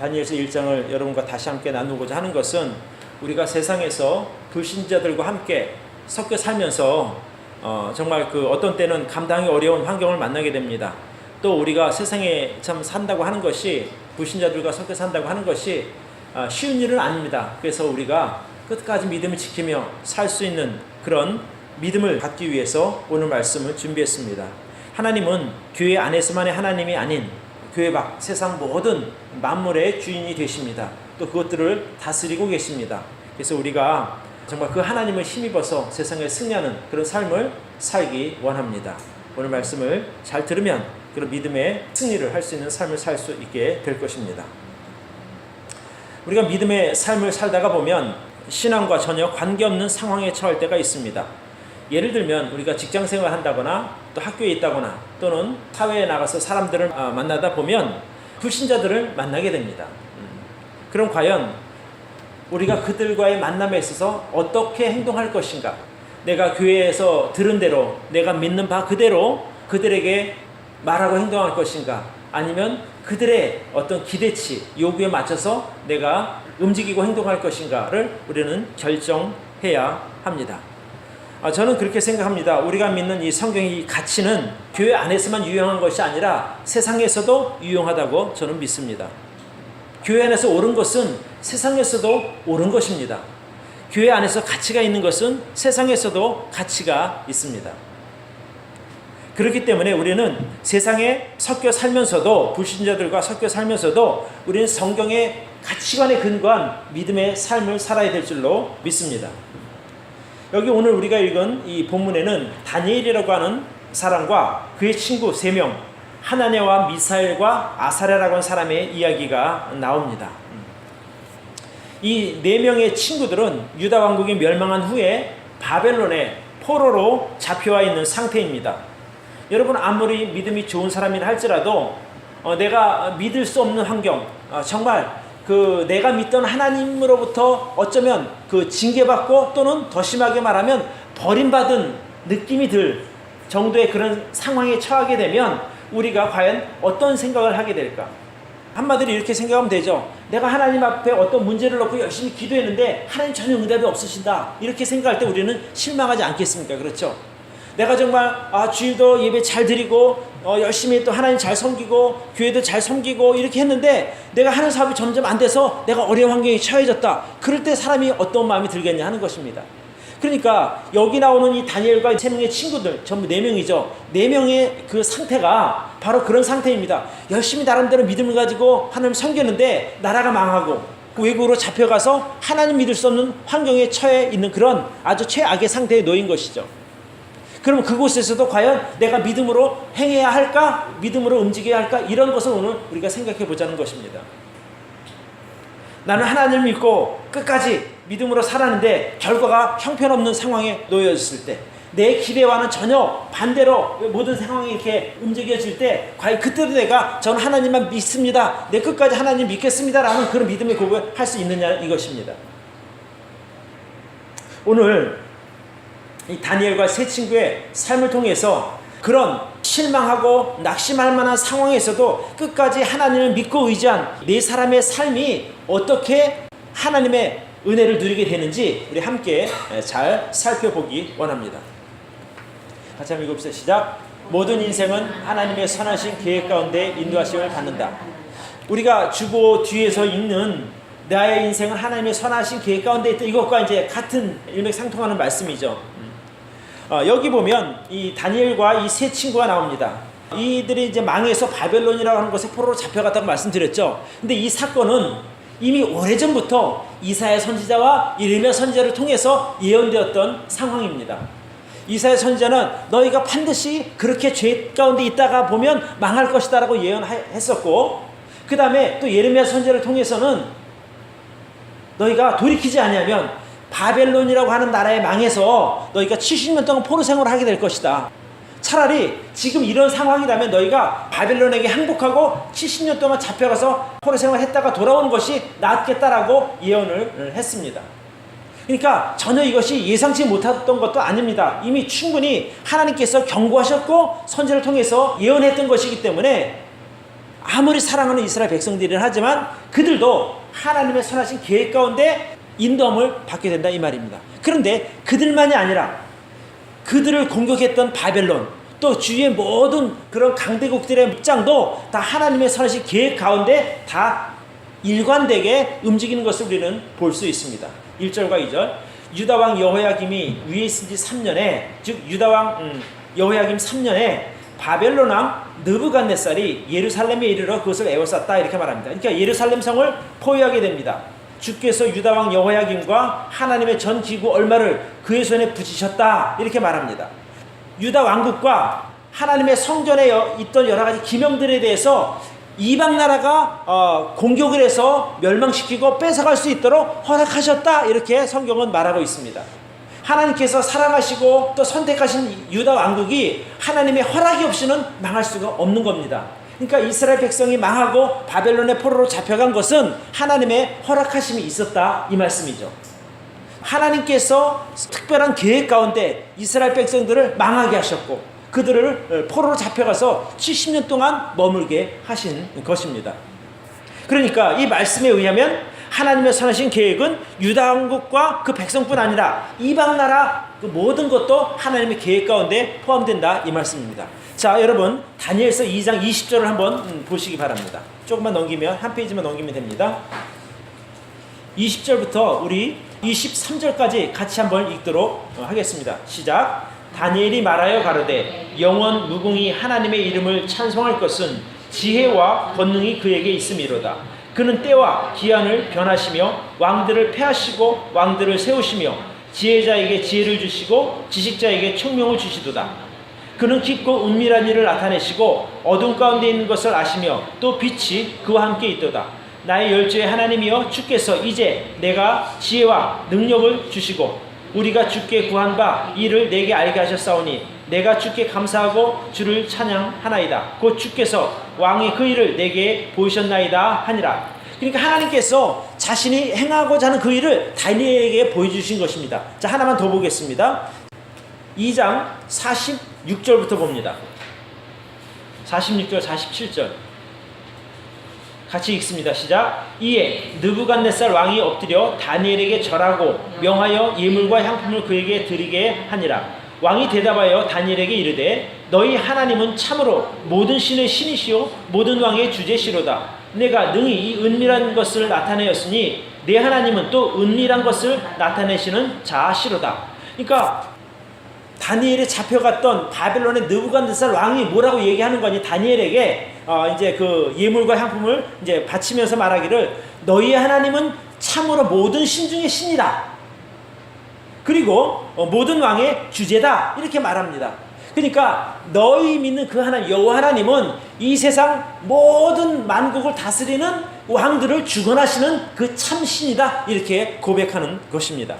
다니엘서 1장을 여러분과 다시 함께 나누고자 하는 것은 우리가 세상에서 불신자들과 함께 섞여 살면서 정말 그 어떤 때는 감당이 어려운 환경을 만나게 됩니다. 또 우리가 세상에 참 산다고 하는 것이, 불신자들과 섞여 산다고 하는 것이 쉬운 일은 아닙니다. 그래서 우리가 끝까지 믿음을 지키며 살 수 있는 그런 믿음을 갖기 위해서 오늘 말씀을 준비했습니다. 하나님은 교회 안에서만의 하나님이 아닌 교회 밖 세상 모든 만물의 주인이 되십니다. 또 그것들을 다스리고 계십니다. 그래서 우리가 정말 그 하나님을 힘입어서 세상에 승리하는 그런 삶을 살기 원합니다. 오늘 말씀을 잘 들으면 그런 믿음의 승리를 할 수 있는 삶을 살 수 있게 될 것입니다. 우리가 믿음의 삶을 살다가 보면 신앙과 전혀 관계없는 상황에 처할 때가 있습니다. 예를 들면 우리가 직장생활을 한다거나 또 학교에 있다거나 또는 사회에 나가서 사람들을 만나다 보면 불신자들을 만나게 됩니다. 그럼 과연 우리가 그들과의 만남에 있어서 어떻게 행동할 것인가? 내가 교회에서 들은 대로, 내가 믿는 바 그대로 그들에게 말하고 행동할 것인가? 아니면 그들의 어떤 기대치, 요구에 맞춰서 내가 움직이고 행동할 것인가를 우리는 결정해야 합니다. 저는 그렇게 생각합니다. 우리가 믿는 이 성경의 이 가치는 교회 안에서만 유용한 것이 아니라 세상에서도 유용하다고 저는 믿습니다. 교회 안에서 옳은 것은 세상에서도 옳은 것입니다. 교회 안에서 가치가 있는 것은 세상에서도 가치가 있습니다. 그렇기 때문에 우리는 세상에 섞여 살면서도, 불신자들과 섞여 살면서도 우리는 성경의 가치관에 근거한 믿음의 삶을 살아야 될 줄로 믿습니다. 여기 오늘 우리가 읽은 이 본문에는 다니엘이라고 하는 사람과 그의 친구 3명, 하나냐와 미사엘과 아사랴라고 하는 사람의 이야기가 나옵니다. 이 4명의 친구들은 유다 왕국이 멸망한 후에 바벨론의 포로로 잡혀와 있는 상태입니다. 여러분, 아무리 믿음이 좋은 사람이라 할지라도 내가 믿을 수 없는 환경, 정말 그 내가 믿던 하나님으로부터 어쩌면 그 징계받고 또는 더 심하게 말하면 버림받은 느낌이 들 정도의 그런 상황에 처하게 되면 우리가 과연 어떤 생각을 하게 될까? 한마디로 이렇게 생각하면 되죠. 내가 하나님 앞에 어떤 문제를 놓고 열심히 기도했는데 하나님 전혀 응답이 없으신다. 이렇게 생각할 때 우리는 실망하지 않겠습니까? 그렇죠? 내가 정말 주일도 예배 잘 드리고 열심히 또 하나님 잘 섬기고 교회도 잘 섬기고 이렇게 했는데 내가 하는 사업이 점점 안 돼서 내가 어려운 환경에 처해졌다. 그럴 때 사람이 어떤 마음이 들겠냐 하는 것입니다. 그러니까 여기 나오는 이 다니엘과 3명의 친구들, 전부 4명이죠. 4명의 그 상태가 바로 그런 상태입니다. 열심히 나름대로 믿음을 가지고 하나님 섬겼는데 나라가 망하고 그 외국으로 잡혀가서 하나님 믿을 수 없는 환경에 처해 있는 그런 아주 최악의 상태에 놓인 것이죠. 그럼 그곳에서도 과연 내가 믿음으로 행해야 할까? 믿음으로 움직여야 할까? 이런 것을 오늘 우리가 생각해 보자는 것입니다. 나는 하나님을 믿고 끝까지 믿음으로 살았는데 결과가 형편없는 상황에 놓여졌을 때, 내 기대와는 전혀 반대로 모든 상황이 이렇게 움직여질 때 과연 그때도 내가 저는 하나님만 믿습니다, 내 끝까지 하나님 믿겠습니다 라는 그런 믿음의 고백을 할 수 있느냐 이것입니다. 오늘 이 다니엘과 3 친구의 삶을 통해서 그런 실망하고 낙심할 만한 상황에서도 끝까지 하나님을 믿고 의지한 4사람의 삶이 어떻게 하나님의 은혜를 누리게 되는지 우리 함께 잘 살펴보기 원합니다. 같이 한번 읽어봅시다. 시작. 모든 인생은 하나님의 선하신 계획 가운데 인도하심을 받는다. 우리가 주보 뒤에서 읽는 나의 인생은 하나님의 선하신 계획 가운데 있다, 이것과 이제 같은 일맥상통하는 말씀이죠. 여기 보면 이 다니엘과 이 3 친구가 나옵니다. 이들이 이제 망해서 바벨론이라고 하는 곳에 포로로 잡혀갔다고 말씀드렸죠. 근데 이 사건은 이미 오래전부터 이사야 선지자와 예레미야 선지자를 통해서 예언되었던 상황입니다. 이사야 선지자는 너희가 반드시 그렇게 죄 가운데 있다가 보면 망할 것이다 라고 예언했었고, 그 다음에 또 예레미야 선지자를 통해서는 너희가 돌이키지 않으면 바벨론이라고 하는 나라에 망해서 너희가 70년 동안 포로 생활을 하게 될 것이다. 차라리 지금 이런 상황이라면 너희가 바벨론에게 항복하고 70년 동안 잡혀가서 포로 생활을 했다가 돌아오는 것이 낫겠다라고 예언을 했습니다. 그러니까 전혀 이것이 예상치 못했던 것도 아닙니다. 이미 충분히 하나님께서 경고하셨고 선지를 통해서 예언했던 것이기 때문에 아무리 사랑하는 이스라엘 백성들이긴 하지만 그들도 하나님의 선하신 계획 가운데 인도함을 받게 된다 이 말입니다. 그런데 그들만이 아니라 그들을 공격했던 바벨론, 또 주위의 모든 그런 강대국들의 입장도 다 하나님의 선하신 계획 가운데 다 일관되게 움직이는 것을 우리는 볼 수 있습니다. 1절과 2절. 유다왕 여호야김이 위에 있은 지 3년에, 즉 유다왕 여호야김 3년에 바벨론 왕 느부갓네살이 예루살렘에 이르러 그것을 에워쌌다 이렇게 말합니다. 그러니까 예루살렘 성을 포위하게 됩니다. 주께서 유다왕 여호야김과 하나님의 전 기구 얼마를 그의 손에 붙이셨다 이렇게 말합니다. 유다 왕국과 하나님의 성전에 있던 여러 가지 기명들에 대해서 이방 나라가 공격을 해서 멸망시키고 뺏어갈 수 있도록 허락하셨다 이렇게 성경은 말하고 있습니다. 하나님께서 사랑하시고 또 선택하신 유다 왕국이 하나님의 허락이 없이는 망할 수가 없는 겁니다. 그러니까 이스라엘 백성이 망하고 바벨론의 포로로 잡혀간 것은 하나님의 허락하심이 있었다 이 말씀이죠. 하나님께서 특별한 계획 가운데 이스라엘 백성들을 망하게 하셨고 그들을 포로로 잡혀가서 70년 동안 머물게 하신 것입니다. 그러니까 이 말씀에 의하면 하나님의 선하신 계획은 유다 왕국과 그 백성뿐 아니라 이방 나라 그 모든 것도 하나님의 계획 가운데 포함된다 이 말씀입니다. 자, 여러분 다니엘서 2장 20절을 한번 보시기 바랍니다. 조금만 넘기면 한 페이지만 넘기면 됩니다. 20절부터 우리 23절까지 같이 한번 읽도록 하겠습니다. 시작. 다니엘이 말하여 가로되 영원 무궁히 하나님의 이름을 찬송할 것은 지혜와 권능이 그에게 있음이로다. 그는 때와 기한을 변하시며 왕들을 패하시고 왕들을 세우시며 지혜자에게 지혜를 주시고 지식자에게 총명을 주시도다. 그는 깊고 은밀한 일을 나타내시고 어둠 가운데 있는 것을 아시며 또 빛이 그와 함께 있도다. 나의 열조의 하나님이여 주께서 이제 내가 지혜와 능력을 주시고 우리가 주께 구한 바 이를 내게 알게 하셨사오니 내가 주께 감사하고 주를 찬양하나이다. 곧 주께서 왕의 그 일을 내게 보이셨나이다 하니라. 그러니까 하나님께서 자신이 행하고자 하는 그 일을 다니엘에게 보여주신 것입니다. 자, 하나만 더 보겠습니다. 2장 46절부터 봅니다. 46절 47절 같이 읽습니다. 시작. 이에 느부갓네살 왕이 엎드려 다니엘에게 절하고 명하여 예물과 향품을 그에게 드리게 하니라. 왕이 대답하여 다니엘에게 이르되 너희 하나님은 참으로 모든 신의 신이시요 모든 왕의 주제시로다. 내가 능히 이 은밀한 것을 나타내었으니 내 하나님은 또 은밀한 것을 나타내시는 자시로다. 그러니까 다니엘이 잡혀갔던 바벨론의 느부갓네살 왕이 뭐라고 얘기하는 거니? 다니엘에게 이제 그 예물과 향품을 이제 바치면서 말하기를 너희의 하나님은 참으로 모든 신 중에 신이다. 그리고 모든 왕의 주제다. 이렇게 말합니다. 그러니까 너희 믿는 그 하나님 여호와 하나님은 이 세상 모든 만국을 다스리는 왕들을 주관하시는 그 참신이다. 이렇게 고백하는 것입니다.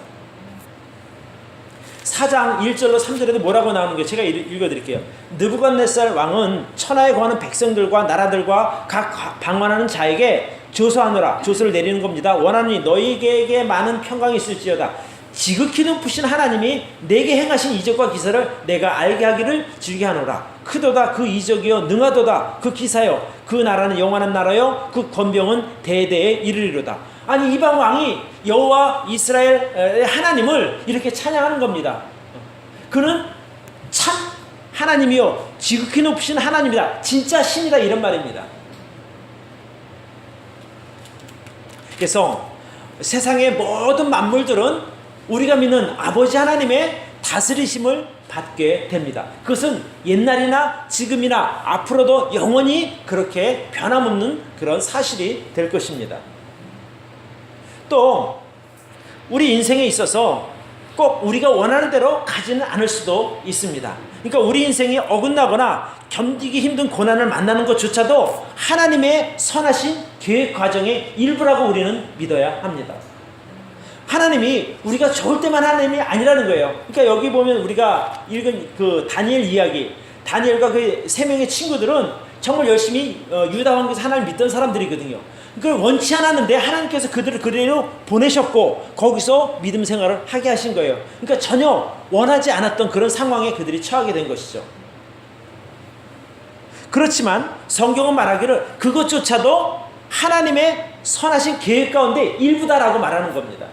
4장 1절로 3절에도 뭐라고 나오는 게 제가 읽어드릴게요. 느부갓네살 왕은 천하에 거하는 백성들과 나라들과 각 방만하는 자에게 조서하노라. 조서를 내리는 겁니다. 원하노니 너희에게 많은 평강이 있을지어다. 지극히 높으신 하나님이 내게 행하신 이적과 기사를 내가 알게 하기를 즐겨 하노라. 크도다 그 이적이요 능하도다 그 기사요 그 나라는 영원한 나라요 그 권병은 대대에 이르리로다. 아니 이방 왕이 여호와 이스라엘 하나님을 이렇게 찬양하는 겁니다. 그는 참 하나님이요 지극히 높으신 하나님이다. 진짜 신이다 이런 말입니다. 그래서 세상의 모든 만물들은 우리가 믿는 아버지 하나님의 다스리심을 받게 됩니다. 그것은 옛날이나 지금이나 앞으로도 영원히 그렇게 변함없는 그런 사실이 될 것입니다. 또 우리 인생에 있어서 꼭 우리가 원하는 대로 가지는 않을 수도 있습니다. 그러니까 우리 인생이 어긋나거나 견디기 힘든 고난을 만나는 것조차도 하나님의 선하신 계획 과정의 일부라고 우리는 믿어야 합니다. 하나님이 우리가 좋을 때만 하나님이 아니라는 거예요. 그러니까 여기 보면 우리가 읽은 그 다니엘 이야기, 다니엘과 그 세 명의 친구들은 정말 열심히 유다 왕국에서 하나님 믿던 사람들이거든요. 그걸 원치 않았는데 하나님께서 그들을 그대로 보내셨고 거기서 믿음 생활을 하게 하신 거예요. 그러니까 전혀 원하지 않았던 그런 상황에 그들이 처하게 된 것이죠. 그렇지만 성경은 말하기를 그것조차도 하나님의 선하신 계획 가운데 일부다라고 말하는 겁니다.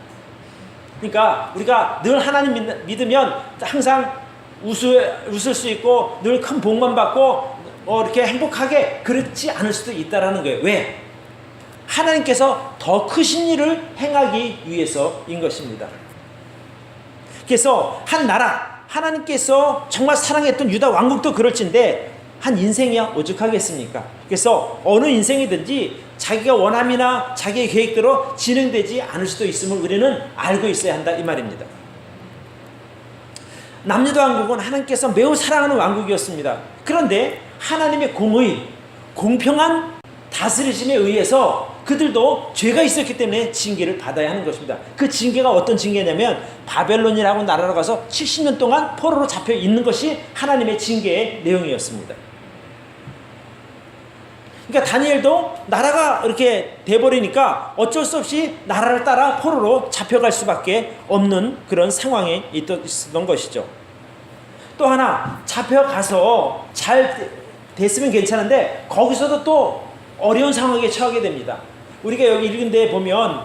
그러니까 우리가 늘 하나님 믿으면 항상 웃을 수 있고 늘 큰 복만 받고 이렇게 행복하게 그렇지 않을 수도 있다라는 거예요. 왜? 하나님께서 더 크신 일을 행하기 위해서인 것입니다. 그래서 한 나라, 하나님께서 정말 사랑했던 유다 왕국도 그럴진데 한 인생이야 오죽하겠습니까? 그래서 어느 인생이든지 자기가 원함이나 자기의 계획대로 진행되지 않을 수도 있음을 우리는 알고 있어야 한다 이 말입니다. 남유다 왕국은 하나님께서 매우 사랑하는 왕국이었습니다. 그런데 하나님의 공의, 공평한 다스리심에 의해서 그들도 죄가 있었기 때문에 징계를 받아야 하는 것입니다. 그 징계가 어떤 징계냐면 바벨론이라고 나라로 가서 70년 동안 포로로 잡혀 있는 것이 하나님의 징계의 내용이었습니다. 그러니까 다니엘도 나라가 이렇게 돼버리니까 어쩔 수 없이 나라를 따라 포로로 잡혀갈 수밖에 없는 그런 상황에 있었던 것이죠. 또 하나 잡혀가서 잘 됐으면 괜찮은데 거기서도 또 어려운 상황에 처하게 됩니다. 우리가 여기 읽은 데 보면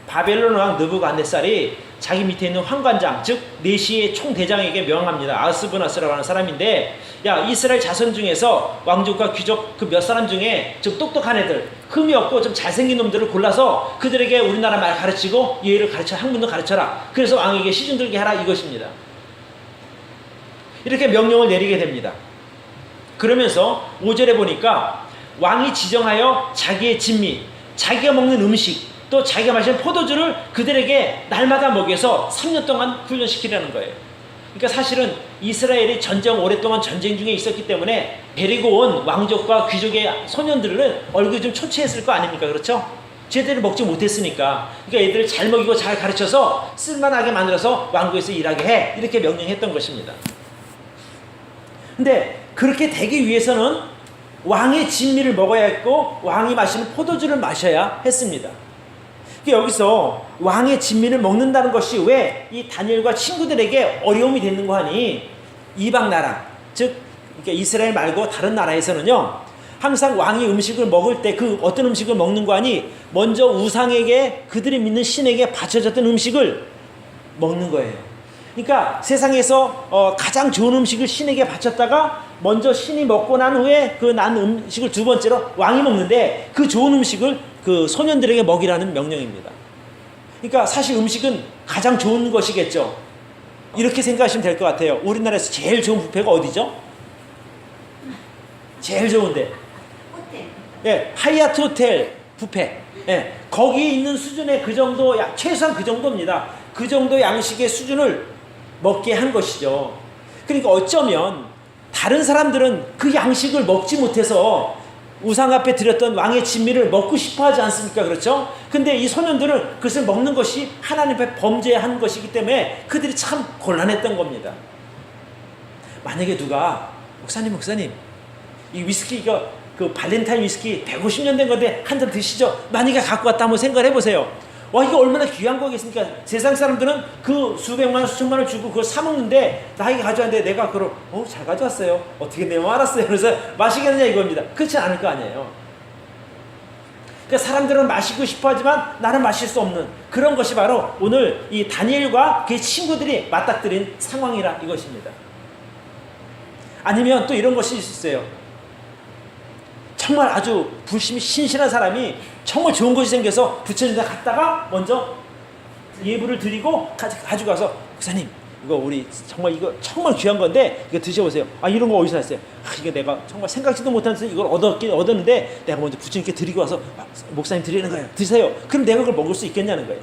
바벨론 왕 느부갓네살이 자기 밑에 있는 황관장 즉 네시의 총대장에게 명합니다. 아스브나스라고 하는 사람인데 야 이스라엘 자손 중에서 왕족과 귀족 그 몇 사람 중에 좀 똑똑한 애들 흠이 없고 좀 잘생긴 놈들을 골라서 그들에게 우리나라 말 가르치고 예의를 가르쳐 학문도 가르쳐라. 그래서 왕에게 시중 들게 하라 이것입니다. 이렇게 명령을 내리게 됩니다. 그러면서 5절에 보니까 왕이 지정하여 자기의 진미 자기가 먹는 음식 또 자기가 마시는 포도주를 그들에게 날마다 먹여서 3년 동안 훈련시키라는 거예요. 그러니까 사실은 이스라엘이 오랫동안 전쟁 중에 있었기 때문에 데리고 온 왕족과 귀족의 소년들은 얼굴이 좀 초췌했을 거 아닙니까? 그렇죠? 제대로 먹지 못했으니까. 그러니까 애들을 잘 먹이고 잘 가르쳐서 쓸만하게 만들어서 왕국에서 일하게 해. 이렇게 명령했던 것입니다. 근데 그렇게 되기 위해서는 왕의 진미를 먹어야 했고 왕이 마시는 포도주를 마셔야 했습니다. 여기서 왕의 진미를 먹는다는 것이 왜 이 다니엘과 친구들에게 어려움이 되는 거 하니 이방 나라 즉 이스라엘 말고 다른 나라에서는요 항상 왕이 음식을 먹을 때 그 어떤 음식을 먹는 거 하니 먼저 우상에게 그들이 믿는 신에게 바쳐졌던 음식을 먹는 거예요. 그러니까 세상에서 가장 좋은 음식을 신에게 바쳤다가 먼저 신이 먹고 난 후에 그 난 음식을 두 번째로 왕이 먹는데 그 좋은 음식을 그 소년들에게 먹이라는 명령입니다. 그러니까 사실 음식은 가장 좋은 것이겠죠. 이렇게 생각하시면 될 것 같아요. 우리나라에서 제일 좋은 뷔페가 어디죠? 제일 좋은데 호텔. 예, 하얏트 호텔 뷔페. 예, 거기에 있는 수준의 그 정도 최소한 그 정도입니다. 그 정도 양식의 수준을 먹게 한 것이죠. 그러니까 어쩌면 다른 사람들은 그 양식을 먹지 못해서 우상 앞에 드렸던 왕의 진미를 먹고 싶어 하지 않습니까? 그렇죠? 근데 이 소년들은 그것을 먹는 것이 하나님 앞에 범죄한 것이기 때문에 그들이 참 곤란했던 겁니다. 만약에 누가 목사님 이 위스키 이거 그 발렌타인 위스키 150년 된 건데 한 잔 드시죠? 만약에 갖고 왔다 한번 생각을 해보세요. 와 이게 얼마나 귀한 거겠습니까? 세상 사람들은 그 수백만 원 수천만 원 주고 그걸 사 먹는데 나에게 가져왔는데 내가 그걸 잘 가져왔어요. 어떻게 내가 알았어요. 그래서 마시겠느냐 이겁니다. 그렇지 않을 거 아니에요. 그러니까 사람들은 마시고 싶어 하지만 나는 마실 수 없는 그런 것이 바로 오늘 이 다니엘과 그의 친구들이 맞닥뜨린 상황이라 이것입니다. 아니면 또 이런 것이 있어요. 정말 아주 불심이 신실한 사람이 정말 좋은 것이 생겨서 부처님 데 갔다가 먼저 예불을 드리고 가지고 가서 목사님 이거 우리 정말 이거 정말 귀한 건데 이거 드셔보세요. 아 이런 거 어디서 났어요? 이게 내가 정말 생각지도 못해서 이걸 얻었는데 내가 먼저 부처님께 드리고 와서 목사님 드리는 거예요. 드세요. 그럼 내가 그걸 먹을 수 있겠냐는 거예요.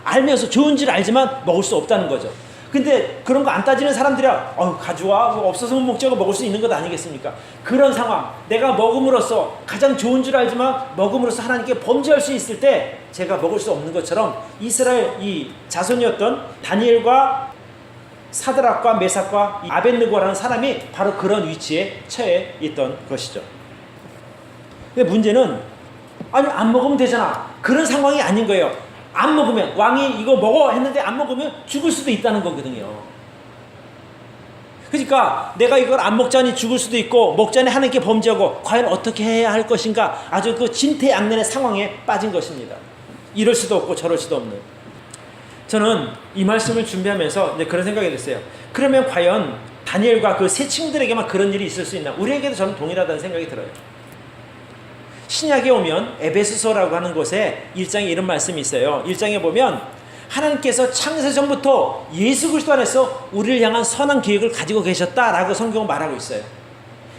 알면서 좋은 줄 알지만 먹을 수 없다는 거죠. 근데 그런 거 안 따지는 사람들이야 가져와 없어서 못 먹자고 먹을 수 있는 것 아니겠습니까? 그런 상황 내가 먹음으로써 가장 좋은 줄 알지만 먹음으로써 하나님께 범죄할 수 있을 때 제가 먹을 수 없는 것처럼 이스라엘 이 자손이었던 다니엘과 사드락과 메삭과 아벳느고라는 사람이 바로 그런 위치에 처해 있던 것이죠. 근데 문제는 아니 안 먹으면 되잖아 그런 상황이 아닌 거예요. 안 먹으면 왕이 이거 먹어 했는데 안 먹으면 죽을 수도 있다는 거거든요. 그러니까 내가 이걸 안 먹자니 죽을 수도 있고 먹자니 하나님께 범죄하고 과연 어떻게 해야 할 것인가, 아주 그 진퇴양난의 상황에 빠진 것입니다. 이럴 수도 없고 저럴 수도 없는. 저는 이 말씀을 준비하면서 이제 그런 생각이 됐어요. 그러면 과연 다니엘과 그 세 친구들에게만 그런 일이 있을 수 있나? 우리에게도 저는 동일하다는 생각이 들어요. 신약에 오면 에베소서라고 하는 곳에 1장에 이런 말씀이 있어요. 1장에 보면 하나님께서 창세전부터 예수 그리스도 안에서 우리를 향한 선한 계획을 가지고 계셨다라고 성경은 말하고 있어요.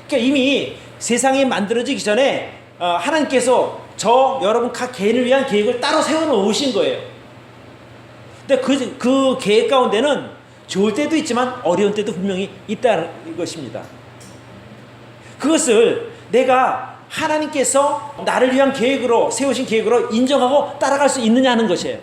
그러니까 이미 세상이 만들어지기 전에 하나님께서 여러분 각 개인을 위한 계획을 따로 세워놓으신 거예요. 근데 그 계획 가운데는 좋을 때도 있지만 어려운 때도 분명히 있다는 것입니다. 그것을 내가 하나님께서 나를 위한 계획으로 세우신 계획으로 인정하고 따라갈 수 있느냐 하는 것이에요.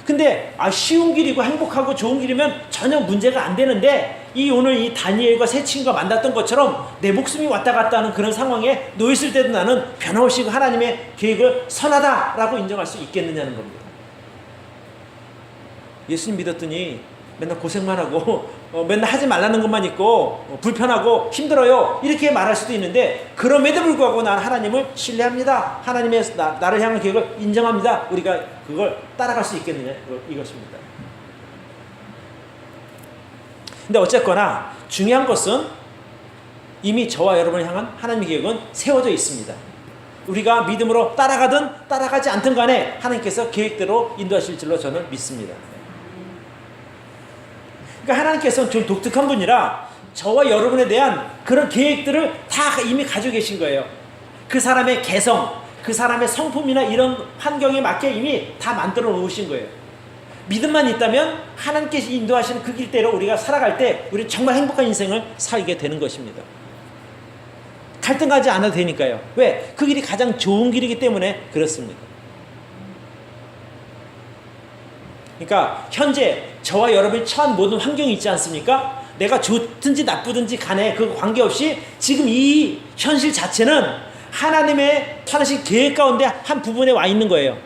근데 쉬운 길이고 행복하고 좋은 길이면 전혀 문제가 안 되는데 오늘 이 다니엘과 세 친구가 만났던 것처럼 내 목숨이 왔다 갔다 하는 그런 상황에 놓였을 때도 나는 변함없이 하나님의 계획을 선하다라고 인정할 수 있겠느냐는 겁니다. 예수님 믿었더니 맨날 고생만 하고 맨날 하지 말라는 것만 있고 불편하고 힘들어요 이렇게 말할 수도 있는데, 그럼에도 불구하고 나는 하나님을 신뢰합니다. 하나님의 나를 향한 계획을 인정합니다. 우리가 그걸 따라갈 수 있겠느냐 이것입니다. 근데 어쨌거나 중요한 것은 이미 저와 여러분을 향한 하나님의 계획은 세워져 있습니다. 우리가 믿음으로 따라가든 따라가지 않든 간에 하나님께서 계획대로 인도하실 줄로 저는 믿습니다. 그러니까 하나님께서는 좀 독특한 분이라 저와 여러분에 대한 그런 계획들을 다 이미 가지고 계신 거예요. 그 사람의 개성, 그 사람의 성품이나 이런 환경에 맞게 이미 다 만들어 놓으신 거예요. 믿음만 있다면 하나님께서 인도하시는 그 길대로 우리가 살아갈 때 우리는 정말 행복한 인생을 살게 되는 것입니다. 갈등하지 않아도 되니까요. 왜? 그 길이 가장 좋은 길이기 때문에 그렇습니다. 그러니까 현재 저와 여러분이 처한 모든 환경이 있지 않습니까? 내가 좋든지 나쁘든지 간에 그 관계없이 지금 이 현실 자체는 하나님의 선하신 계획 가운데 한 부분에 와 있는 거예요.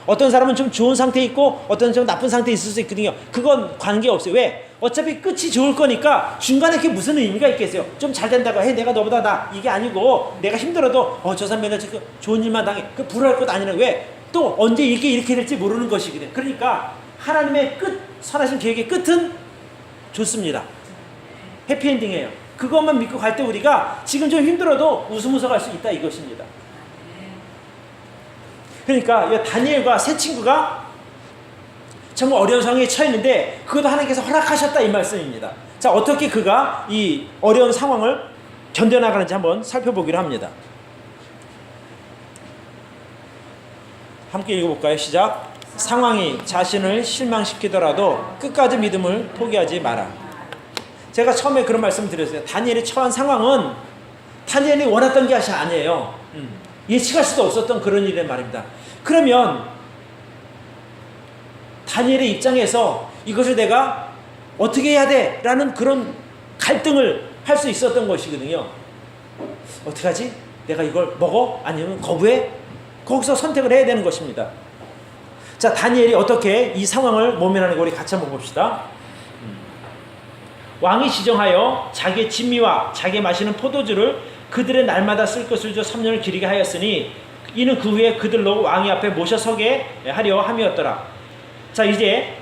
어떤 사람은 좀 좋은 상태에 있고 어떤 사람은 좀 나쁜 상태에 있을 수 있거든요. 그건 관계없어요. 왜? 어차피 끝이 좋을 거니까 중간에 그게 무슨 의미가 있겠어요. 좀 잘 된다고 해 내가 너보다 나 이게 아니고, 내가 힘들어도 저 사람 맨날 지금 좋은 일만 당해 그 불화할 것도 아니라 왜? 또 언제 이렇게 될지 모르는 것이거든요. 그러니까 하나님의 선하신 계획의 끝은 좋습니다. 해피엔딩이에요. 그것만 믿고 갈 때 우리가 지금 좀 힘들어도 웃으면서 갈 수 있다 이것입니다. 그러니까 다니엘과 세 친구가 정말 어려운 상황에 처했는데 그것도 하나님께서 허락하셨다 이 말씀입니다. 자, 어떻게 그가 이 어려운 상황을 견뎌나가는지 한번 살펴보기로 합니다. 함께 읽어볼까요? 시작. 상황이 자신을 실망시키더라도 끝까지 믿음을 포기하지 마라. 제가 처음에 그런 말씀을 드렸어요. 다니엘이 처한 상황은 다니엘이 원했던 게 아니에요. 예측할 수도 없었던 그런 일의 말입니다. 그러면 다니엘의 입장에서 이것을 내가 어떻게 해야 돼? 라는 그런 갈등을 할 수 있었던 것이거든요. 어떻게 하지? 내가 이걸 먹어? 아니면 거부해? 거기서 선택을 해야 되는 것입니다. 자, 다니엘이 어떻게 이 상황을 모면하는 거 우리 같이 한번 봅시다. 왕이 지정하여 자기의 진미와 자기의 마시는 포도주를 그들의 날마다 쓸 것을 줘 3년을 기리게 하였으니 이는 그 후에 그들로 왕이 앞에 모셔 서게 하려 함이었더라. 자, 이제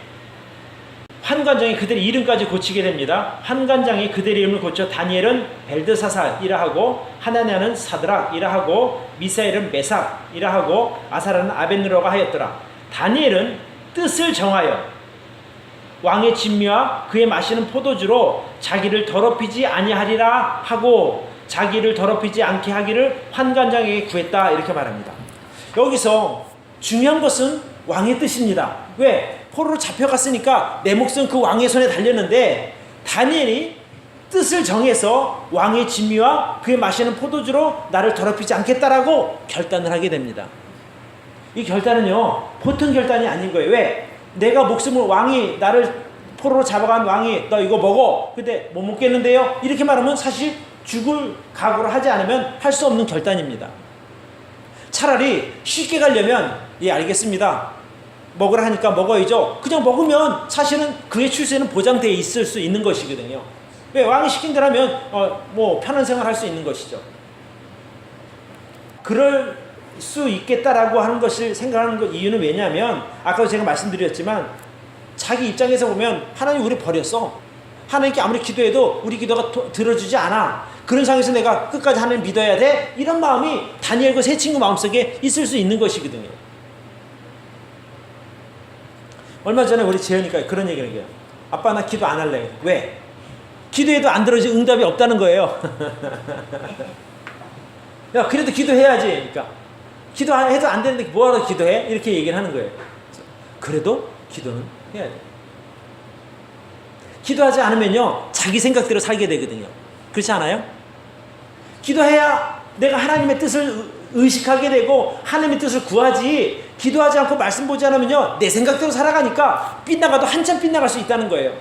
환관장이 그들의 이름까지 고치게 됩니다. 환관장이 그들의 이름을 고쳐 다니엘은 벨드사살이라 하고, 하나냐는 사드락이라 하고, 미사엘은 메삭이라 하고, 아사라는 아벤느라고 하였더라. 다니엘은 뜻을 정하여 왕의 진미와 그의 마시는 포도주로 자기를 더럽히지 아니하리라 하고 자기를 더럽히지 않게 하기를 환관장에게 구했다 이렇게 말합니다. 여기서 중요한 것은 왕의 뜻입니다. 왜? 포로로 잡혀갔으니까 내 목숨 그 왕의 손에 달렸는데 다니엘이 뜻을 정해서 왕의 진미와 그의 마시는 포도주로 나를 더럽히지 않겠다라고 결단을 하게 됩니다. 이 결단은요 보통 결단이 아닌 거예요. 왜? 내가 목숨을 왕이 나를 포로로 잡아간 왕이 너 이거 먹어 근데 못 먹겠는데요 이렇게 말하면 사실 죽을 각오를 하지 않으면 할 수 없는 결단입니다. 차라리 쉽게 가려면 예 알겠습니다 먹으라 하니까 먹어야죠. 그냥 먹으면 사실은 그의 출세는 보장되어 있을 수 있는 것이거든요. 왜? 왕이 시킨 대로 하면 뭐 편한 생활 할 수 있는 것이죠. 그럴 수 있겠다라고 하는 것을 생각하는 이유는 왜냐하면 아까도 제가 말씀드렸지만 자기 입장에서 보면 하나님 우리 버렸어. 하나님께 아무리 기도해도 우리 기도가 들어주지 않아. 그런 상황에서 내가 끝까지 하나님 믿어야 돼? 이런 마음이 다니엘과 세 친구 마음속에 있을 수 있는 것이거든요. 얼마 전에 우리 재현이가 그런 얘기를 해요. 아빠 나 기도 안 할래. 왜? 기도해도 안 들어지 응답이 없다는 거예요. 야 그래도 기도해야지. 그러니까 기도해도 안 되는데 뭐하러 기도해? 이렇게 얘기를 하는 거예요. 그래도 기도는 해야 돼. 기도하지 않으면요 자기 생각대로 살게 되거든요. 그렇지 않아요? 기도해야 내가 하나님의 뜻을 의식하게 되고 하나님의 뜻을 구하지, 기도하지 않고 말씀 보지 않으면요 내 생각대로 살아가니까 빗나가도 한참 빗나갈 수 있다는 거예요.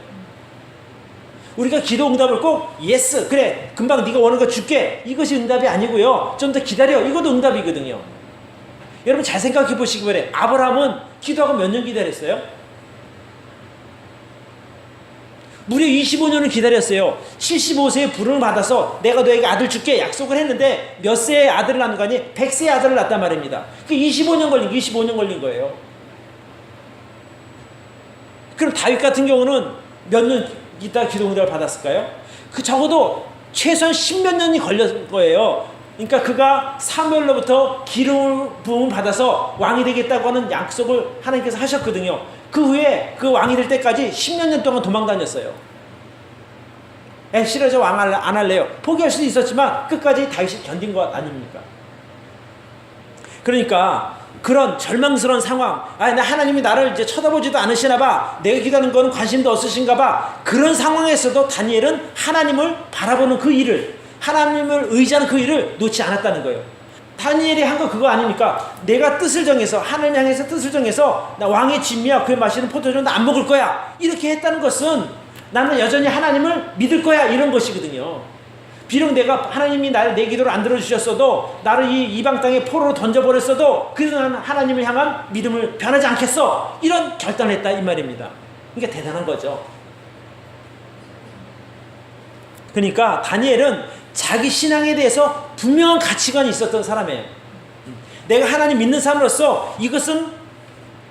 우리가 기도 응답을 꼭 예스 그래 금방 네가 원하는 거 줄게 이것이 응답이 아니고요 좀 더 기다려 이것도 응답이거든요. 여러분 잘 생각해 보시기 바래요. 아브라함은 기도하고 몇 년 기다렸어요? 무려 25년을 기다렸어요. 75세에 부름을 받아서 내가 너에게 아들 줄게 약속을 했는데 몇 세의 아들을 낳는 거 아니? 100세의 아들을 낳았단 말입니다. 그 25년 걸린 거예요. 그럼 다윗 같은 경우는 몇 년 있다가 기도 응답을 받았을까요? 그 적어도 최소한 10몇 년이 걸릴 거예요. 그러니까 그가 사무엘로부터 기름 부음을 받아서 왕이 되겠다고 하는 약속을 하나님께서 하셨거든요. 그 후에 그 왕이 될 때까지 10몇 년 동안 도망 다녔어요. 싫어 저 왕 안 할래요. 포기할 수도 있었지만 끝까지 다윗이 견딘 것 아닙니까? 그러니까 그런 절망스러운 상황, 하나님이 나를 이제 쳐다보지도 않으시나 봐, 내가 기도하는 거는 관심도 없으신가 봐, 그런 상황에서도 다니엘은 하나님을 바라보는 그 일을, 하나님을 의지하는 그 일을 놓지 않았다는 거예요. 다니엘이 한 거 그거 아닙니까? 내가 뜻을 정해서 하나님 향해서 뜻을 정해서 나 왕의 진미와 그의 마시는 포도주는 나 안 먹을 거야 이렇게 했다는 것은 나는 여전히 하나님을 믿을 거야 이런 것이거든요. 비록 내가 하나님이 내 기도를 안 들어주셨어도 나를 이 이방 땅에 포로로 던져버렸어도 그래도 나는 하나님을 향한 믿음을 변하지 않겠어 이런 결단을 했다 이 말입니다. 그러니까 대단한 거죠. 그러니까 다니엘은 자기 신앙에 대해서 분명한 가치관이 있었던 사람이에요. 내가 하나님 믿는 사람으로서 이것은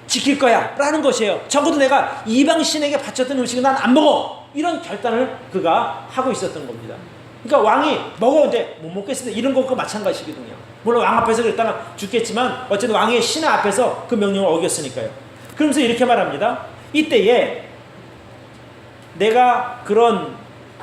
지킬 거야 라는 것이에요. 적어도 내가 이방 신에게 바쳤던 음식은 난 안 먹어 이런 결단을 그가 하고 있었던 겁니다. 그러니까 왕이 먹어도 돼 못 먹겠습니다 이런 것과 마찬가지거든요. 물론 왕 앞에서 그랬다가 죽겠지만 어쨌든 왕의 신하 앞에서 그 명령을 어겼으니까요. 그러면서 이렇게 말합니다. 이때에 내가 그런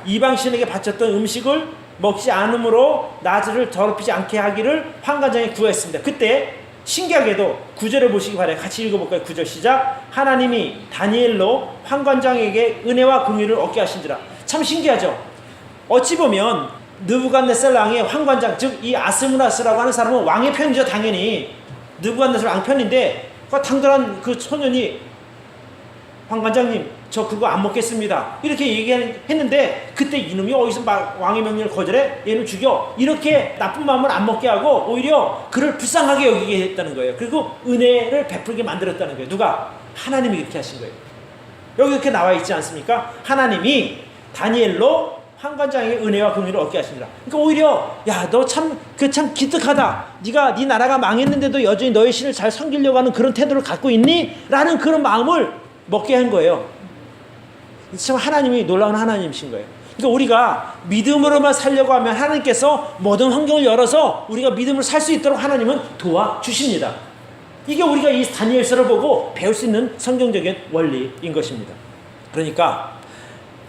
이방 신에게 바쳤던 음식을 먹지 않으므로 나즈를 더럽히지 않게 하기를 환관장에 구했습니다. 그때 신기하게도 9절을 보시기 바라요. 같이 읽어볼까요? 9절 시작. 하나님이 다니엘로 환관장에게 은혜와 긍휼을 얻게 하신지라. 참 신기하죠. 어찌 보면 느부갓네살 왕의 환관장, 즉 이 아스무나스라고 하는 사람은 왕의 편이죠. 당연히 느부갓네살 왕 편인데 그 당돌한 그 소년이 환관장님 저 그거 안 먹겠습니다 이렇게 얘기했는데 그때 이놈이 어디서 왕의 명령을 거절해? 얘는 죽여 이렇게 나쁜 마음을 안 먹게 하고 오히려 그를 불쌍하게 여기게 했다는 거예요. 그리고 은혜를 베풀게 만들었다는 거예요. 누가? 하나님이 그렇게 하신 거예요. 여기 이렇게 나와 있지 않습니까? 하나님이 다니엘로 환관장에게 은혜와 긍휼을 얻게 하시니라. 그러니까 오히려 야 너 참 기특하다. 네 나라가 망했는데도 여전히 너의 신을 잘 섬기려고 하는 그런 태도를 갖고 있니? 라는 그런 마음을 먹게 한 거예요. 참 하나님이 놀라운 하나님이신 거예요. 그러니까 우리가 믿음으로만 살려고 하면 하나님께서 모든 환경을 열어서 우리가 믿음을 살 수 있도록 하나님은 도와주십니다. 이게 우리가 이 다니엘서를 보고 배울 수 있는 성경적인 원리인 것입니다. 그러니까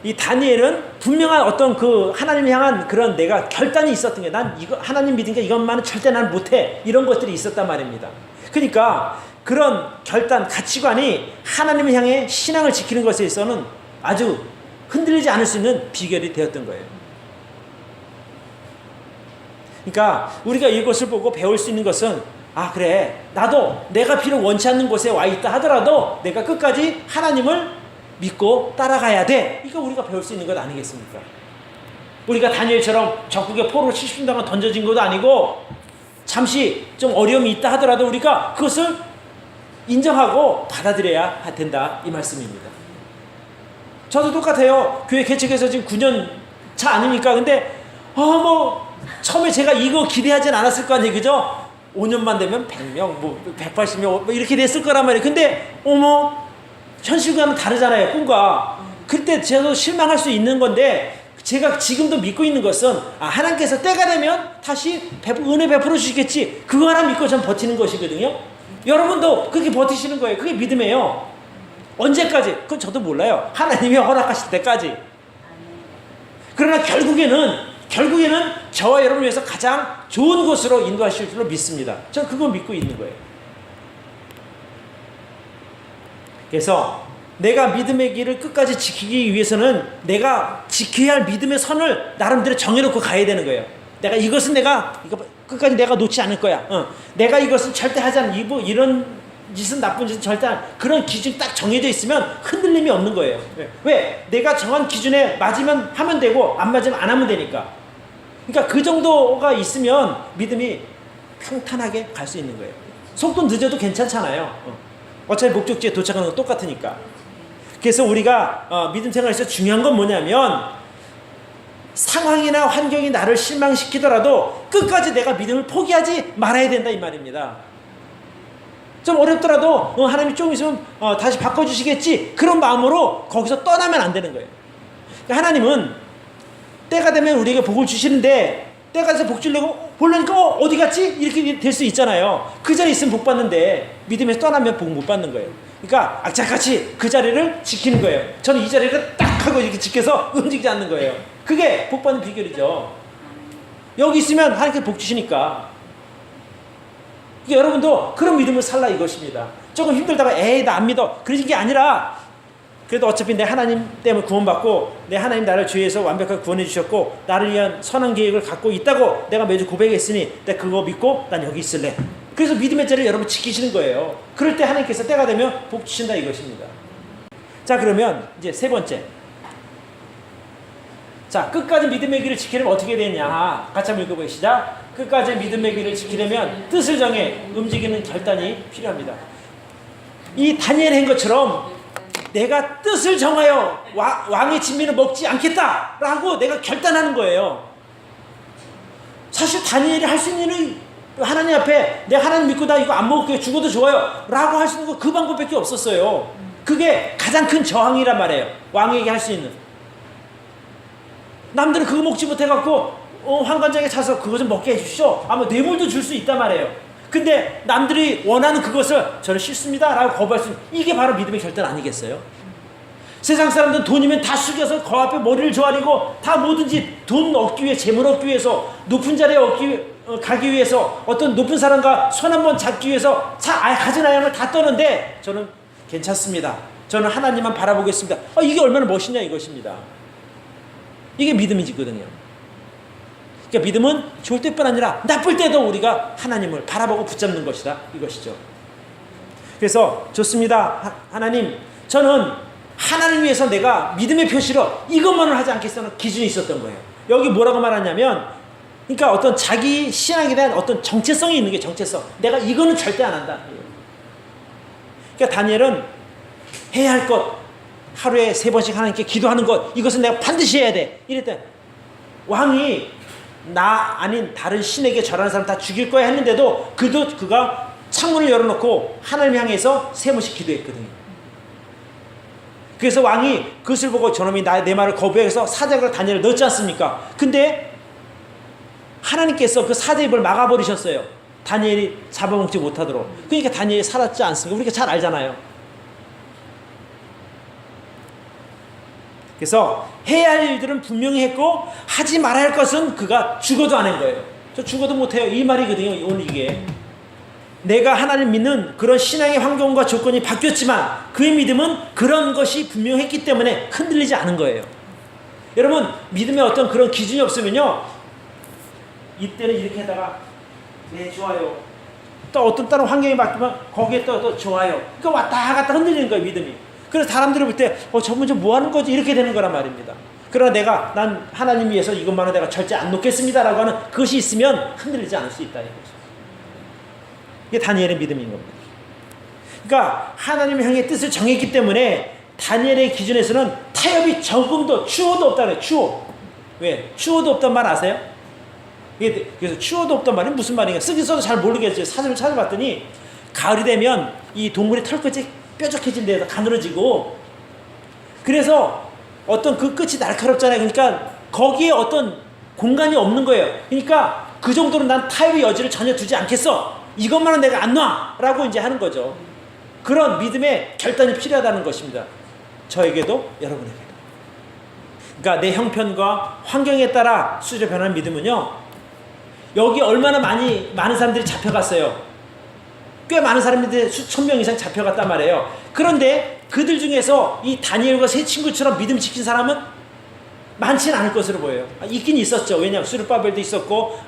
이 다니엘은 분명한 어떤 그 하나님을 향한 그런 내가 결단이 있었던 게 난 이거 하나님 믿으니까 이것만은 절대 난 못해 이런 것들이 있었단 말입니다. 그러니까 그런 결단, 가치관이 하나님을 향해 신앙을 지키는 것에 있어서는 아주 흔들리지 않을 수 있는 비결이 되었던 거예요. 그러니까 우리가 이것을 보고 배울 수 있는 것은 그래 나도 내가 비록 원치 않는 곳에 와 있다 하더라도 내가 끝까지 하나님을 믿고 따라가야 돼. 이거 우리가 배울 수 있는 것 아니겠습니까? 우리가 다니엘처럼 적국의 포로로 70년 동안 던져진 것도 아니고 잠시 좀 어려움이 있다 하더라도 우리가 그것을 인정하고 받아들여야 된다 이 말씀입니다. 저도 똑같아요. 교회 개척해서 지금 9년 자 아닙니까? 근데 뭐 처음에 제가 이거 기대하진 않았을 거 아니에요, 그죠? 5년만 되면 100명, 뭐 180명 뭐 이렇게 됐을 거란 말이에요. 근데 현실과는 다르잖아요, 꿈과. 그때 저도 실망할 수 있는 건데 제가 지금도 믿고 있는 것은 하나님께서 때가 되면 다시 은혜 베풀어 주시겠지. 그거 하나 믿고 전 버티는 것이거든요. 여러분도 그렇게 버티시는 거예요. 그게 믿음이에요. 언제까지? 그건 저도 몰라요. 하나님이 허락하실 때까지. 그러나 결국에는 저와 여러분을 위해서 가장 좋은 곳으로 인도하실 줄로 믿습니다. 저는 그거 믿고 있는 거예요. 그래서 내가 믿음의 길을 끝까지 지키기 위해서는 내가 지켜야 할 믿음의 선을 나름대로 정해놓고 가야 되는 거예요. 이거 끝까지 내가 놓지 않을 거야. 내가 이것은 절대 하지 않는, 이런 짓은 나쁜 짓은 절대 안, 그런 기준이 딱 정해져 있으면 흔들림이 없는 거예요. 왜? 내가 정한 기준에 맞으면 하면 되고 안 맞으면 안 하면 되니까. 그러니까 그 정도가 있으면 믿음이 평탄하게 갈 수 있는 거예요. 속도 늦어도 괜찮잖아요. 어차피 목적지에 도착하는 건 똑같으니까. 그래서 우리가 믿음 생활에서 중요한 건 뭐냐면 상황이나 환경이 나를 실망시키더라도 끝까지 내가 믿음을 포기하지 말아야 된다 이 말입니다. 좀 어렵더라도 하나님이 좀 있으면 다시 바꿔주시겠지, 그런 마음으로 거기서 떠나면 안 되는 거예요. 그러니까 하나님은 때가 되면 우리에게 복을 주시는데 때가 돼서 복 주려고 보려니까 어디 갔지? 이렇게 될 수 있잖아요. 그 자리에 있으면 복 받는데 믿음에서 떠나면 복 못 받는 거예요. 그러니까 악착같이 그 자리를 지키는 거예요. 저는 이 자리를 딱 하고 이렇게 지켜서 움직이지 않는 거예요. 그게 복 받는 비결이죠. 여기 있으면 하나님께 복 주시니까. 여러분도 그런 믿음을 살라 이것입니다. 조금 힘들다가 나 안 믿어 그러신 게 아니라, 그래도 어차피 내 하나님 때문에 구원받고 내 하나님 나를 죄에서 완벽하게 구원해 주셨고 나를 위한 선한 계획을 갖고 있다고 내가 매주 고백했으니 내가 그거 믿고 난 여기 있을래. 그래서 믿음의 자리를 여러분 지키시는 거예요. 그럴 때 하나님께서 때가 되면 복 주신다 이것입니다. 자, 그러면 이제 세 번째, 자, 끝까지 믿음의 길을 지키려면 어떻게 되냐, 같이 한번 읽어보시죠. 시작. 끝까지 믿음의 길을 지키려면 뜻을 정해 움직이는 결단이 필요합니다. 이 다니엘이 한 것처럼 내가 뜻을 정하여 왕의 진미를 먹지 않겠다라고 내가 결단하는 거예요. 사실 다니엘이 할 수 있는 일은 하나님 앞에 내가 하나님 믿고 나 이거 안 먹을게, 죽어도 좋아요 라고 할 수 있는 거 그 방법밖에 없었어요. 그게 가장 큰 저항이란 말이에요. 왕에게 할 수 있는. 남들은 그거 먹지 못해갖고 환관장에 차서 그거 좀 먹게 해주시오, 아마 뇌물도 줄 수 있단 말이에요. 근데 남들이 원하는 그것을 저는 싫습니다 라고 거부할 수 있는, 이게 바로 믿음의 결단 아니겠어요? 세상 사람들은 돈이면 다 숙여서 거 앞에 머리를 조아리고 다 뭐든지 돈 얻기 위해, 재물 얻기 위해서, 높은 자리에 가기 위해서, 어떤 높은 사람과 손 한번 잡기 위해서 가진 아양을 다 떠는데 저는 괜찮습니다, 저는 하나님만 바라보겠습니다. 이게 얼마나 멋있냐 이것입니다. 이게 믿음이거든요. 그러니까 믿음은 좋을 때뿐 아니라 나쁠 때도 우리가 하나님을 바라보고 붙잡는 것이다 이것이죠. 그래서 좋습니다, 하나님, 저는 하나님 위해서 내가 믿음의 표시로 이것만을 하지 않겠다는 기준이 있었던 거예요. 여기 뭐라고 말하냐면, 그러니까 어떤 자기 신앙에 대한 어떤 정체성이 있는 게, 정체성. 내가 이거는 절대 안 한다. 그러니까 다니엘은 해야 할 것, 하루에 3번씩 하나님께 기도하는 것, 이것은 내가 반드시 해야 돼 이랬더니 왕이 나 아닌 다른 신에게 절하는 사람 다 죽일 거야 했는데도 그가 창문을 열어놓고 하나님 향해서 3번씩 기도했거든요. 그래서 왕이 그것을 보고 저놈이 내 말을 거부해서 사자가 다니엘을 넣었지 않습니까? 근데 하나님께서 그 사자 입을 막아버리셨어요. 다니엘이 잡아먹지 못하도록. 그러니까 다니엘이 살았지 않습니까? 우리가 잘 알잖아요. 그래서 해야 할 일들은 분명히 했고 하지 말아야 할 것은 그가 죽어도 안 한 거예요. 저 죽어도 못해요 이 말이거든요. 오늘 이게 내가 하나님 믿는 그런 신앙의 환경과 조건이 바뀌었지만 그의 믿음은 그런 것이 분명했기 때문에 흔들리지 않은 거예요. 여러분, 믿음에 어떤 그런 기준이 없으면요, 이때는 이렇게 하다가 네 좋아요, 또 어떤 다른 환경이 바뀌면 거기에 또 좋아요, 그러니까 왔다 갔다 흔들리는 거예요 믿음이. 그래서 사람들이 볼 때 저분 좀 뭐 하는 거지 이렇게 되는 거란 말입니다. 그러나 난 하나님 위해서 이것만은 내가 절대 안 놓겠습니다라고 하는 그것이 있으면 흔들리지 않을 수 있다 이거죠. 이게 다니엘의 믿음인 겁니다. 그러니까 하나님을 향해 뜻을 정했기 때문에 다니엘의 기준에서는 타협이 조금도 추호도 없다는 거예요. 추호. 왜? 추워도 없단 말 아세요? 그래서 추워도 없단 말이 무슨 말인가? 쓰기 써도 잘 모르겠어요. 사진을 찾아봤더니 가을이 되면 이 동물의 털끝이 뾰족해진 데서 가늘어지고, 그래서 어떤 그 끝이 날카롭잖아요. 그러니까 거기에 어떤 공간이 없는 거예요. 그러니까 그 정도로 난 타협의 여지를 전혀 두지 않겠어. 이것만은 내가 안 놔! 라고 이제 하는 거죠. 그런 믿음의 결단이 필요하다는 것입니다. 저에게도 여러분에게도. 그러니까 내 형편과 환경에 따라 수시로 변하는 믿음은요, 여기 얼마나 많은 사람들이 잡혀갔어요. 꽤 많은 사람들이 수천 명 이상 잡혀갔단 말이에요. 그런데 그들 중에서 이 다니엘과 세 친구처럼 믿음 지킨 사람은 많지는 않을 것으로 보여요. 있긴 있었죠. 왜냐하면 수르바벨도 있었고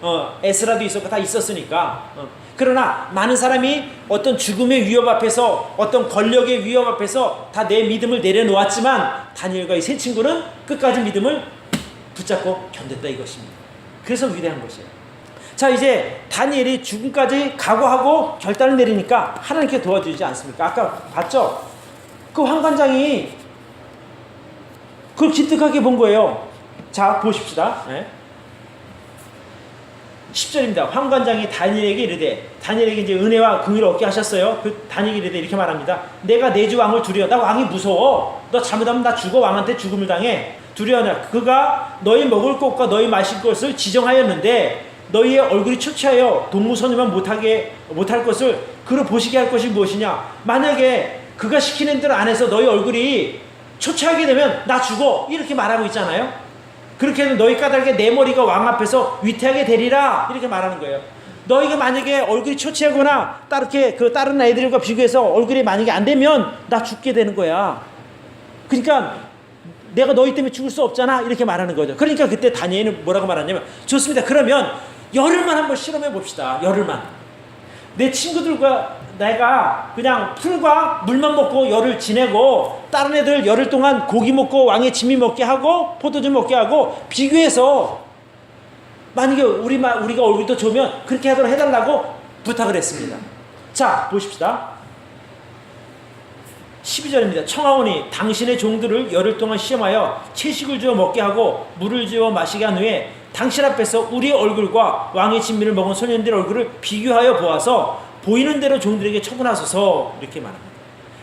에스라도 있었고 다 있었으니까. 그러나 많은 사람이 어떤 죽음의 위협 앞에서, 어떤 권력의 위협 앞에서 다 내 믿음을 내려놓았지만 다니엘과 이 세 친구는 끝까지 믿음을 붙잡고 견뎠다 이것입니다. 그래서 위대한 것이에요. 자, 이제 다니엘이 죽음까지 각오하고 결단을 내리니까 하나님께 도와주지 않습니까? 아까 봤죠? 그 환관장이 그걸 기특하게 본 거예요. 자, 보십시다. 네. 10절입니다. 환관장이 다니엘에게 이르되, 다니엘에게 이제 은혜와 긍휼을 얻게 하셨어요. 그 다니엘에게 이르되 이렇게 말합니다. 내가 내주 왕을 두려워. 나 왕이 무서워. 너 잘못하면 나 죽어. 왕한테 죽음을 당해. 두려워하냐. 그가 너희 먹을 것과 너희 마실 것을 지정하였는데 너희의 얼굴이 초췌하여 동무선이만 못할 것을 그로 보시게 할 것이 무엇이냐. 만약에 그가 시키는 대로 안 해서 너희 얼굴이 초췌하게 되면 나 죽어. 이렇게 말하고 있잖아요. 그렇게 하면 너희 까닭에 내 머리가 왕 앞에서 위태하게 되리라. 이렇게 말하는 거예요. 너희가 만약에 얼굴이 초췌하거나 이렇게 그 다른 애들과 비교해서 얼굴이 만약에 안 되면 나 죽게 되는 거야. 그러니까 내가 너희 때문에 죽을 수 없잖아. 이렇게 말하는 거죠. 그러니까 그때 다니엘은 뭐라고 말하냐면, 좋습니다. 그러면 열흘만 한번 실험해 봅시다. 열흘만. 내 친구들과 내가 그냥 풀과 물만 먹고 열흘 지내고 다른 애들 열흘 동안 고기 먹고 왕의 진미 먹게 하고 포도주 먹게 하고 비교해서 만약에 우리가 얼굴이 더 좋으면 그렇게 하도록 해달라고 부탁을 했습니다. 자, 보십시다. 12절입니다. 청하오니 당신의 종들을 열흘 동안 시험하여 채식을 주어 먹게 하고 물을 주어 마시게 한 후에 당신 앞에서 우리의 얼굴과 왕의 진미를 먹은 소년들의 얼굴을 비교하여 보아서 보이는 대로 종들에게 처분하소서. 이렇게 말합니다.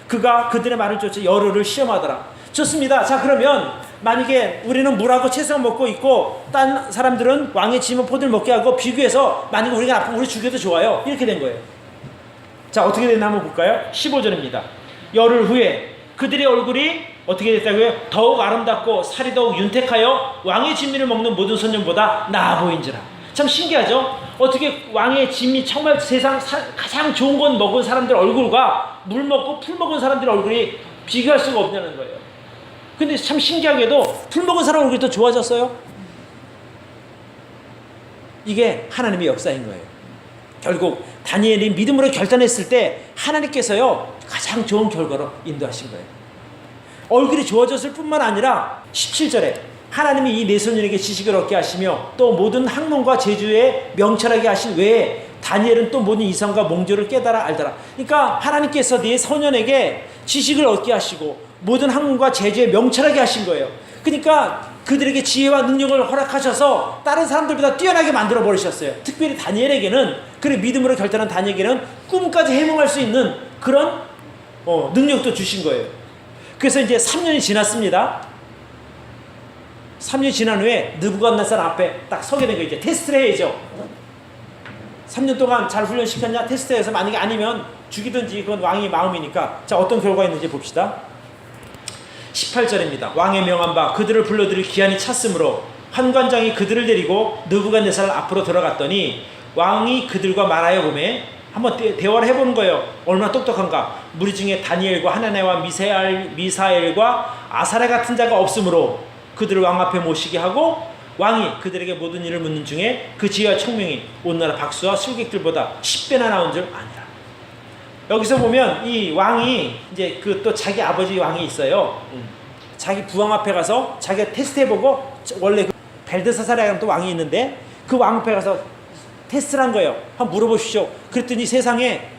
그가 그들의 말을 쫓아 열흘을 시험하더라. 좋습니다. 자, 그러면 만약에 우리는 물하고 채소만 먹고 있고 딴 사람들은 왕의 진미 포도를 먹게 하고 비교해서 만약에 우리가 아프면 우리 죽여도 좋아요. 이렇게 된 거예요. 자, 어떻게 됐나 한번 볼까요? 15절입니다. 열흘 후에 그들의 얼굴이 어떻게 됐다고요? 더욱 아름답고 살이 더욱 윤택하여 왕의 진미를 먹는 모든 소년보다 나아 보인지라. 참 신기하죠? 어떻게 왕의 진미, 정말 세상 가장 좋은 건 먹은 사람들 얼굴과 물 먹고 풀 먹은 사람들 얼굴이 비교할 수가 없냐는 거예요. 근데 참 신기하게도 풀 먹은 사람 얼굴이 더 좋아졌어요. 이게 하나님의 역사인 거예요. 결국 다니엘이 믿음으로 결단했을 때 하나님께서요 가장 좋은 결과로 인도하신 거예요. 얼굴이 좋아졌을 뿐만 아니라 17절에 하나님이 이 네 소년에게 지식을 얻게 하시며 또 모든 학문과 재주에 명철하게 하신 외에 다니엘은 또 모든 이성과 몽조를 깨달아 알더라. 그러니까 하나님께서 네 소년에게 지식을 얻게 하시고 모든 학문과 재주에 명철하게 하신 거예요. 그러니까 그들에게 지혜와 능력을 허락하셔서 다른 사람들보다 뛰어나게 만들어 버리셨어요. 특별히 다니엘에게는, 그래 믿음으로 결단한 다니엘에게는 꿈까지 해몽할 수 있는 그런 능력도 주신 거예요. 그래서 이제 3년이 지났습니다. 3년이 지난 후에 느부갓네살 앞에 딱 서게 된 거예요. 이제 테스트를 해야죠. 3년 동안 잘 훈련시켰냐? 테스트해서 만약에 아니면 죽이든지, 그건 왕의 마음이니까. 자, 어떤 결과가 있는지 봅시다. 18절입니다. 왕의 명한 바 그들을 불러들일 기한이 찼으므로 환관장이 그들을 데리고 느부갓네살 앞으로 들어갔더니 왕이 그들과 말하여 보매, 한번 대화를 해보는 거예요. 얼마나 똑똑한가. 무리 중에 다니엘과 하나네와 미사엘과 아사랴 같은 자가 없으므로 그들을 왕 앞에 모시게 하고 왕이 그들에게 모든 일을 묻는 중에 그 지혜와 총명이 온 나라 박수와 술객들보다 10배나 나온 줄 아니라. 여기서 보면 이 왕이 이제 그 또 자기 아버지 왕이 있어요. 자기 부왕 앞에 가서 자기가 테스트해보고, 원래 그 벨드사살이라는 또 왕이 있는데 그 왕 앞에 가서 테스트를 한 거예요. 한번 물어보십시오. 그랬더니 세상에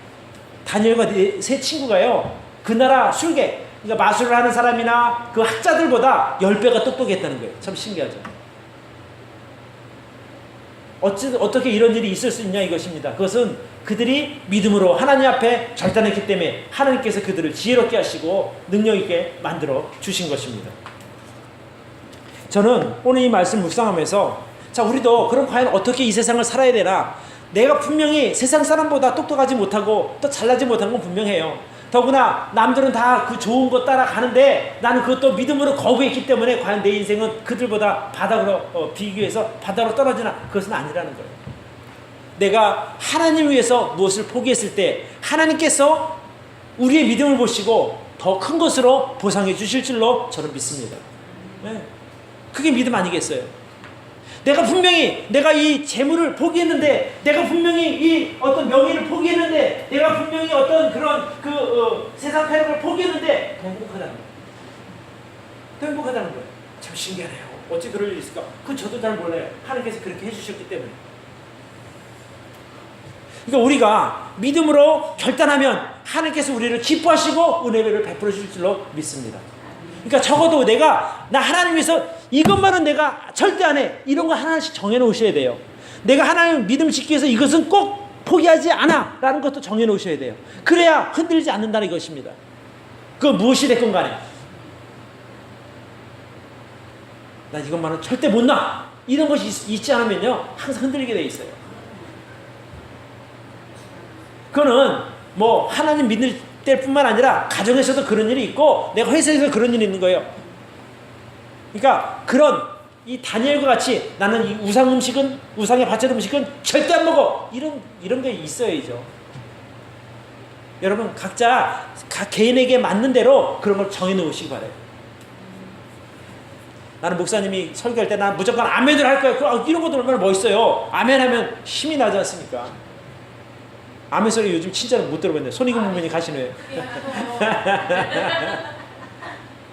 다니엘과 세 친구가요 그 나라 술객, 그러니까 마술을 하는 사람이나 그 학자들보다 10배가 똑똑했다는 거예요. 참 신기하죠. 어떻게 이런 일이 있을 수 있냐 이것입니다. 그것은 그들이 믿음으로 하나님 앞에 결단했기 때문에 하나님께서 그들을 지혜롭게 하시고 능력 있게 만들어 주신 것입니다. 저는 오늘 이 말씀 묵상하면서 자, 우리도 그럼 과연 어떻게 이 세상을 살아야 되나? 내가 분명히 세상 사람보다 똑똑하지 못하고 또 잘나지 못한 건 분명해요. 더구나 남들은 다 그 좋은 것 따라가는데 나는 그것도 믿음으로 거부했기 때문에 과연 내 인생은 그들보다 바닥으로 비교해서 바닥으로 떨어지나? 그것은 아니라는 거예요. 내가 하나님 위해서 무엇을 포기했을 때 하나님께서 우리의 믿음을 보시고 더 큰 것으로 보상해 주실 줄로 저는 믿습니다. 네. 그게 믿음 아니겠어요? 내가 분명히 내가 이 재물을 포기했는데, 내가 분명히 이 어떤 명예를 포기했는데, 내가 분명히 어떤 그런 세상 쾌락을 포기했는데 더 행복하다는 거예요. 더 행복하다는 거예요. 참 신기하네요. 어찌 그럴 일이 있을까? 그건 저도 잘 몰라요. 하나님께서 그렇게 해주셨기 때문에. 그러니까 우리가 믿음으로 결단하면 하나님께서 우리를 기뻐하시고 은혜를 베풀어 주실 줄로 믿습니다. 그러니까 적어도 나 하나님 위해서 이것만은 내가 절대 안 해. 이런 거 하나씩 정해놓으셔야 돼요. 내가 하나님 믿음 지키기 위해서 이것은 꼭 포기하지 않아. 라는 것도 정해놓으셔야 돼요. 그래야 흔들리지 않는다는 것입니다. 그 무엇이 됐건 간에. 난 이것만은 절대 못 놔. 이런 것이 있지 않으면요. 항상 흔들리게 돼 있어요. 그거는 뭐 하나님 믿을 때뿐만 아니라 가정에서도 그런 일이 있고 내가 회사에서 그런 일이 있는 거예요. 그러니까 그런 이 다니엘과 같이 나는 이 우상에 바칠 음식은 절대 안 먹어. 이런 게 있어야죠. 여러분 각자 각 개인에게 맞는 대로 그런 걸 정해 놓으시기 바래요. 나는 목사님이 설교할 때 난 무조건 아멘을 할 거야. 이런 것도 얼마나 멋있어요. 아멘 하면 힘이 나지 않습니까? 아멘 소리 요즘 진짜로 못 들어봤네요. 손익은 부모님 가시네요.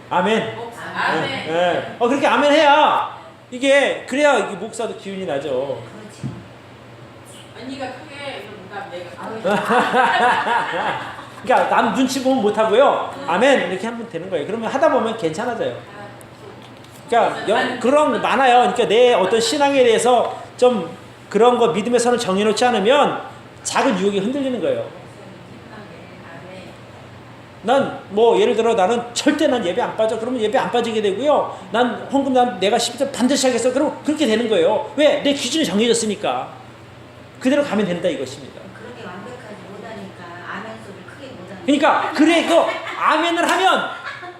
아멘. 아멘. 네. 그렇게 아멘 해야 그래야 이게 목사도 기운이 나죠. 언니가 크게 뭔가 내가. 그러니까 남 눈치 보면 못 하고요. 아멘 이렇게 하면 되는 거예요. 그러면 하다 보면 괜찮아져요. 그러니까 그런 거 많아요. 그러니까 내 어떤 신앙에 대해서 좀 그런 거 믿음의 선을 정해놓지 않으면 작은 유혹이 흔들리는 거예요. 난 뭐 예를 들어 나는 절대 난 예배 안 빠져. 그러면 예배 안 빠지게 되고요. 난 헌금 내가 10일 반드시 하겠어. 그럼 그렇게 되는 거예요. 왜? 내 기준이 정해졌으니까. 그대로 가면 된다 이것입니다. 그렇게 완벽하지 못하니까 아멘 소리를 크게 못하니까. 그러니까 그래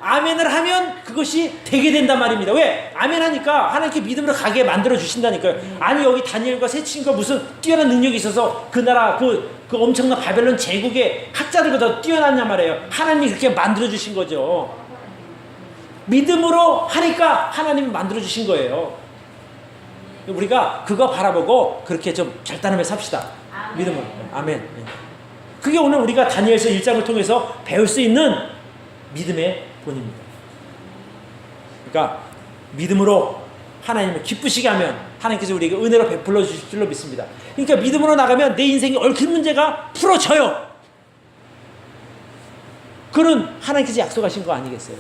아멘을 하면 그것이 되게 된단 말입니다. 왜? 아멘 하니까 하나님께 믿음으로 가게 만들어 주신다니까요. 아니 여기 다니엘과 세 친구가 무슨 뛰어난 능력이 있어서 그 나라 그 엄청난 바벨론 제국의 학자들보다 뛰어났냔 말이에요. 하나님이 그렇게 만들어 주신 거죠. 믿음으로 하니까 하나님이 만들어 주신 거예요. 우리가 그거 바라보고 그렇게 좀 결단하며 삽시다. 믿음으로. 아멘. 그게 오늘 우리가 다니엘서 1장을 통해서 배울 수 있는 믿음의 본입니다. 그러니까 믿음으로 하나님을 기쁘시게 하면 하나님께서 우리에게 은혜로 베풀어 주실 줄로 믿습니다. 그러니까 믿음으로 나가면 내 인생에 얽힌 문제가 풀어져요. 그는 하나님께서 약속하신 거 아니겠어요?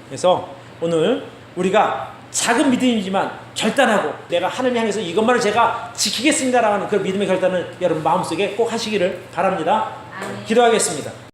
그래서 오늘 우리가 작은 믿음이지만 결단하고 내가 하나님 향해서 이것만을 제가 지키겠습니다라는 그런 믿음의 결단을 여러분 마음속에 꼭 하시기를 바랍니다. 기도하겠습니다.